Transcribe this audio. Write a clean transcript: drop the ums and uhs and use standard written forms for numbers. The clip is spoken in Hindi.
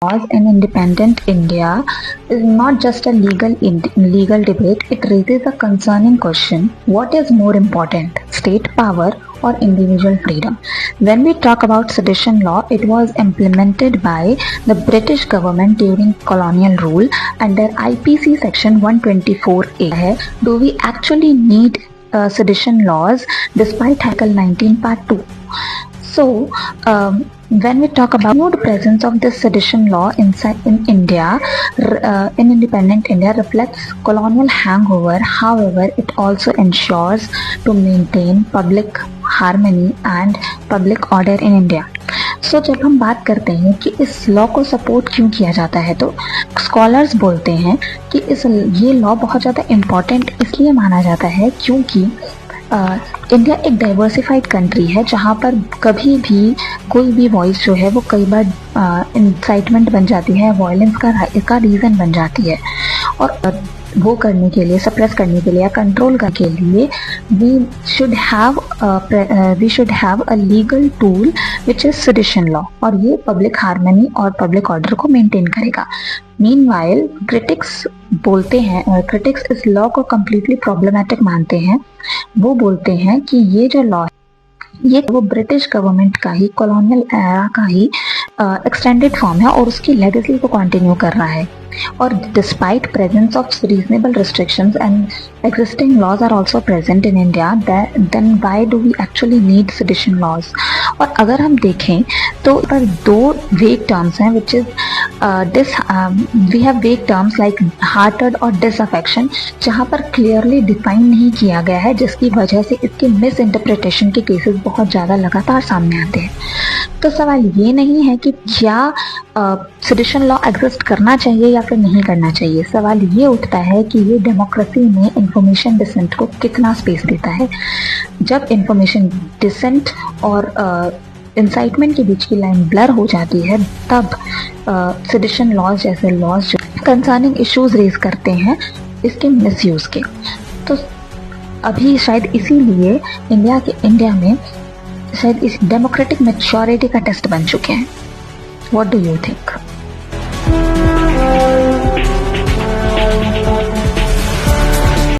laws in independent India is not just a legal debate, it raises a concerning question: what is more important, state power or individual freedom? When we talk about sedition law, it was implemented by the British government during colonial rule under IPC section 124A. Do we actually need sedition laws despite Article 19 Part 2? So, when we talk about the presence of this sedition law in India, in independent India, reflects colonial hangover. However, it also ensures to maintain public harmony and public order in India. So जब हम बात करते हैं कि इस लॉ को सपोर्ट क्यों किया जाता है, तो स्कॉलर्स बोलते हैं कि ये लॉ बहुत ज़्यादा इम्पॉर्टेंट इसलिए माना जाता है क्योंकि इंडिया एक डाइवर्सिफाइड कंट्री है जहाँ पर कभी भी कोई भी वॉइस जो है वो कई बार इंसाइटमेंट बन जाती है, वायलेंस का रीज़न बन जाती है, और वो करने के लिए, सप्रेस करने के लिए या कंट्रोल करने के लिए we should have a legal tool which is sedition law, और ये पब्लिक हार्मनी और पब्लिक ऑर्डर को मेंटेन करेगा. मीनवाइल क्रिटिक्स बोलते हैं, क्रिटिक्स इस लॉ को कम्प्लीटली प्रॉब्लमेटिक मानते हैं. वो बोलते हैं कि ये जो लॉ है ये वो ब्रिटिश गवर्नमेंट का ही, कॉलोनियल एरा का ही एक्सटेंडेड फॉर्म है और उसकी लेगेसी को कंटिन्यू कर रहा है. और despite presence of reasonable restrictions and existing laws are also present in India, then why do we actually need sedition laws? और अगर हम देखें तो पर दो vague terms हैं, which is we have vague terms like hearted और disaffection, जहाँ पर clearly define नहीं किया गया है, जिसकी वजह से इसके misinterpretation के cases बहुत ज़्यादा लगातार सामने आते हैं. तो सवाल ये नहीं है कि क्या सेडिशन लॉ एग्जिस्ट करना चाहिए या फिर नहीं करना चाहिए. सवाल ये उठता है कि ये डेमोक्रेसी में इंफॉर्मेशन डिसेंट को कितना स्पेस देता है. जब इंफॉर्मेशन डिसेंट और इंसाइटमेंट के बीच की लाइन ब्लर हो जाती है, तब सेडिशन लॉज जैसे लॉज जो कंसर्निंग इश्यूज रेज करते हैं इसके मिसयूज के. तो अभी शायद इसीलिए इंडिया में शायद इस डेमोक्रेटिक मैच्योरिटी का टेस्ट बन चुके हैं. What do you think?